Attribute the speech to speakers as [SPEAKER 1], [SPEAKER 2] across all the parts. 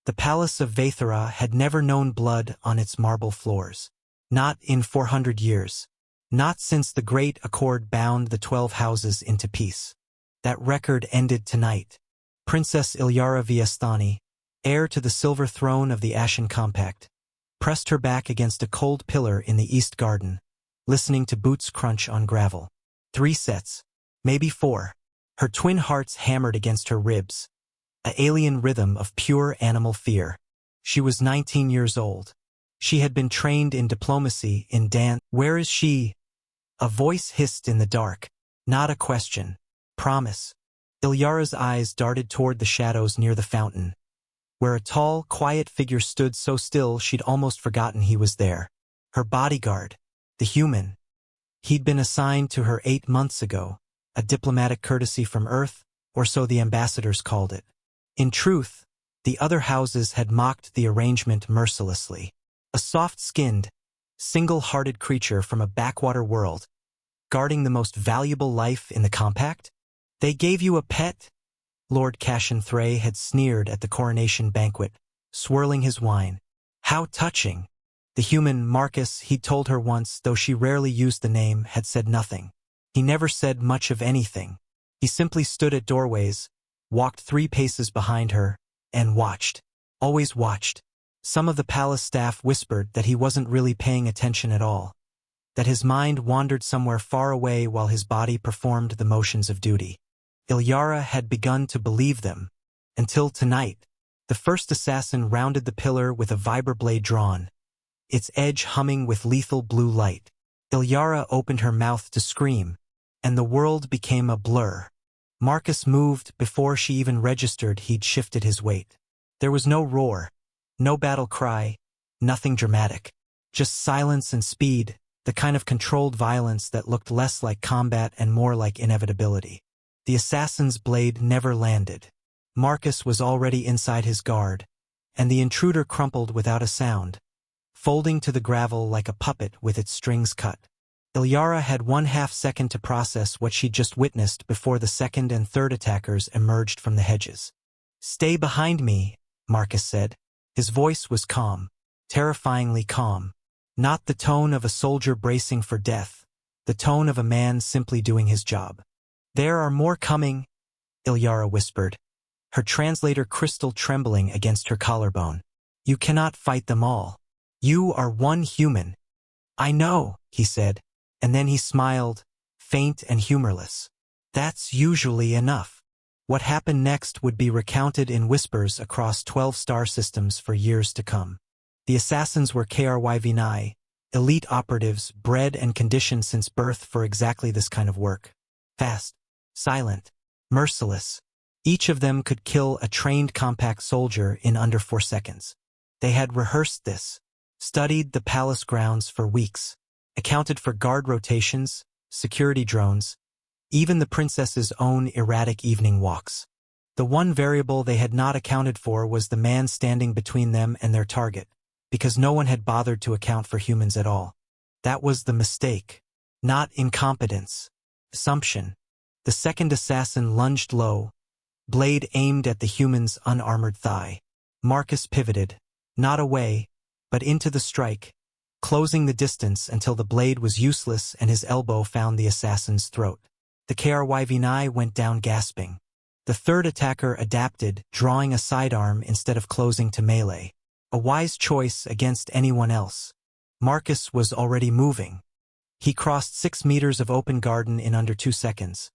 [SPEAKER 1] The palace of Vey'thara had never known blood on its marble floors. Not in 400 years. Not since the Great Accord bound the 12 houses into peace. That record ended tonight. Princess Ilyara Ves'thani, heir to the silver throne of the Ashen Compact, pressed her back against a cold pillar in the East Garden, listening to boots crunch on gravel. 3 sets, maybe 4. Her twin hearts hammered against her ribs. An alien rhythm of pure animal fear. She was 19 years old. She had been trained in diplomacy, in dance. Where is she? A voice hissed in the dark. Not a question. Promise. Ilyara's eyes darted toward the shadows near the fountain, where a tall, quiet figure stood so still she'd almost forgotten he was there. Her bodyguard. The human. He'd been assigned to her 8 months ago, a diplomatic courtesy from Earth, or so the ambassadors called it. In truth, the other houses had mocked the arrangement mercilessly. A soft-skinned, single-hearted creature from a backwater world, guarding the most valuable life in the compact? They gave you a pet? Lord Kashan had sneered at the coronation banquet, swirling his wine. How touching! The human Marcus, he'd told her once, though she rarely used the name, had said nothing. He never said much of anything. He simply stood at doorways, walked 3 paces behind her, and watched. Always watched. Some of the palace staff whispered that he wasn't really paying attention at all, that his mind wandered somewhere far away while his body performed the motions of duty. Ilyara had begun to believe them, until tonight. The first assassin rounded the pillar with a vibra blade drawn, its edge humming with lethal blue light. Ilyara opened her mouth to scream, and the world became a blur. Marcus moved before she even registered he'd shifted his weight. There was no roar, no battle cry, nothing dramatic. Just silence and speed, the kind of controlled violence that looked less like combat and more like inevitability. The assassin's blade never landed. Marcus was already inside his guard, and the intruder crumpled without a sound, folding to the gravel like a puppet with its strings cut. Ilyara had 1/2 second to process what she'd just witnessed before the second and third attackers emerged from the hedges. "Stay behind me," Marcus said. His voice was calm, terrifyingly calm. Not the tone of a soldier bracing for death, the tone of a man simply doing his job. "There are more coming," Ilyara whispered, her translator crystal trembling against her collarbone. "You cannot fight them all. You are one human." "I know," he said, and then he smiled, faint and humorless. "That's usually enough." What happened next would be recounted in whispers across 12 star systems for years to come. The assassins were Kryv'nai, elite operatives bred and conditioned since birth for exactly this kind of work. Fast, silent, merciless. Each of them could kill a trained compact soldier in under 4 seconds. They had rehearsed this, studied the palace grounds for weeks, accounted for guard rotations, security drones, even the princess's own erratic evening walks. The one variable they had not accounted for was the man standing between them and their target, because no one had bothered to account for humans at all. That was the mistake. Not incompetence. Assumption. The second assassin lunged low, blade aimed at the human's unarmored thigh. Marcus pivoted, not away, but into the strike, closing the distance until the blade was useless and his elbow found the assassin's throat. The Kryv'nai went down gasping. The third attacker adapted, drawing a sidearm instead of closing to melee. A wise choice against anyone else. Marcus was already moving. He crossed 6 meters of open garden in under 2 seconds.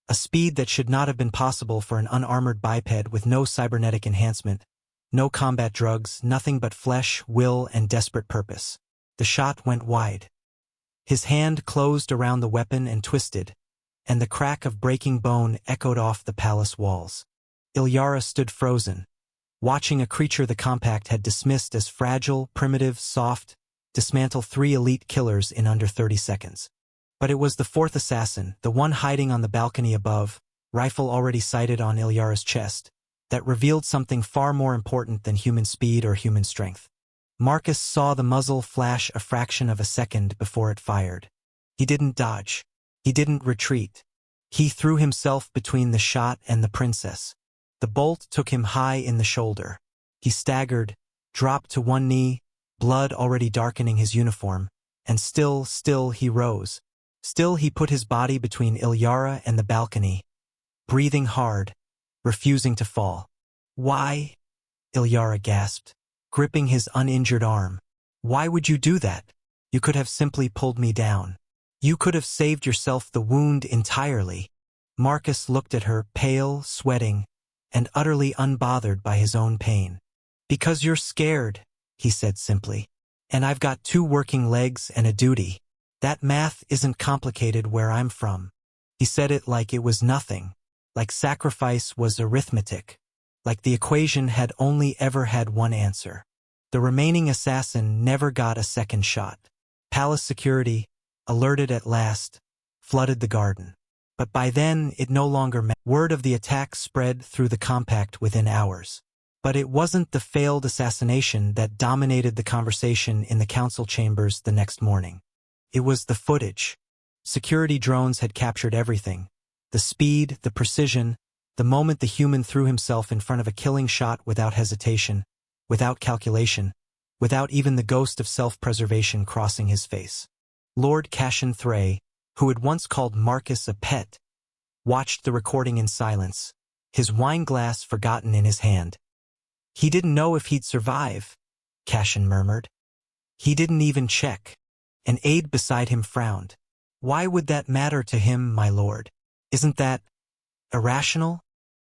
[SPEAKER 1] A speed that should not have been possible for an unarmored biped with no cybernetic enhancement, no combat drugs, nothing but flesh, will, and desperate purpose. The shot went wide. His hand closed around the weapon and twisted, and the crack of breaking bone echoed off the palace walls. Ilyara stood frozen, watching a creature the Compact had dismissed as fragile, primitive, soft, dismantle 3 elite killers in under 30 seconds. But it was the fourth assassin, the one hiding on the balcony above, rifle already sighted on Ilyara's chest, that revealed something far more important than human speed or human strength. Marcus saw the muzzle flash a fraction of a second before it fired. He didn't dodge. He didn't retreat. He threw himself between the shot and the princess. The bolt took him high in the shoulder. He staggered, dropped to one knee, blood already darkening his uniform, and still he rose. Still he put his body between Ilyara and the balcony, breathing hard, refusing to fall. "Why?" Ilyara gasped, gripping his uninjured arm. "Why would you do that? You could have simply pulled me down. You could have saved yourself the wound entirely." Marcus looked at her, pale, sweating, and utterly unbothered by his own pain. "Because you're scared," he said simply. "And I've got 2 working legs and a duty. That math isn't complicated where I'm from." He said it like it was nothing, like sacrifice was arithmetic, like the equation had only ever had one answer. The remaining assassin never got a second shot. Palace security, alerted at last, flooded the garden. But by then it no longer mattered. Word of the attack spread through the compact within hours. But it wasn't the failed assassination that dominated the conversation in the council chambers the next morning. It was the footage. Security drones had captured everything. The speed, the precision, the moment the human threw himself in front of a killing shot without hesitation, without calculation, without even the ghost of self-preservation crossing his face. Lord Cashin Thray, who had once called Marcus a pet, watched the recording in silence, his wine glass forgotten in his hand. "He didn't know if he'd survive," Cashin murmured. "He didn't even check." An aide beside him frowned. "Why would that matter to him, my lord? Isn't that irrational?"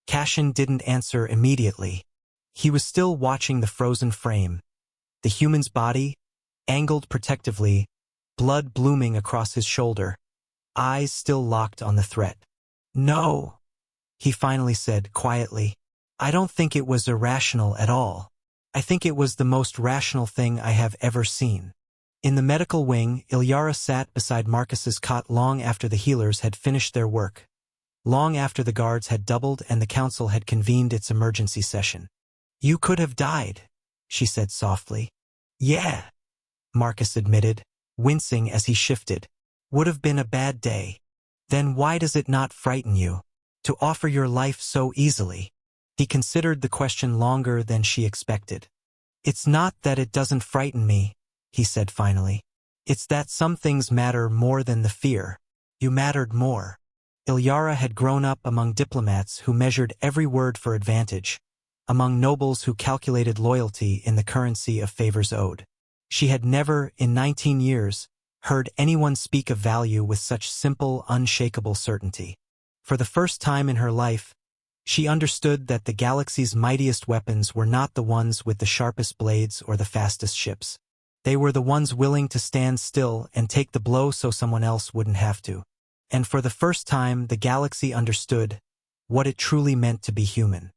[SPEAKER 1] Cashin didn't answer immediately. He was still watching the frozen frame, the human's body, angled protectively, blood blooming across his shoulder, eyes still locked on the threat. "No," he finally said quietly. "I don't think it was irrational at all. I think it was the most rational thing I have ever seen." In the medical wing, Ilyara sat beside Marcus's cot long after the healers had finished their work, long after the guards had doubled and the council had convened its emergency session. "You could have died," she said softly. "Yeah," Marcus admitted, wincing as he shifted. "Would have been a bad day. Then why does it not frighten you to offer your life so easily?" He considered the question longer than she expected. "It's not that it doesn't frighten me," he said finally. "It's that some things matter more than the fear. You mattered more." Ilyara had grown up among diplomats who measured every word for advantage, among nobles who calculated loyalty in the currency of favors owed. She had never, in 19 years, heard anyone speak of value with such simple, unshakable certainty. For the first time in her life, she understood that the galaxy's mightiest weapons were not the ones with the sharpest blades or the fastest ships. They were the ones willing to stand still and take the blow so someone else wouldn't have to. And for the first time, the galaxy understood what it truly meant to be human.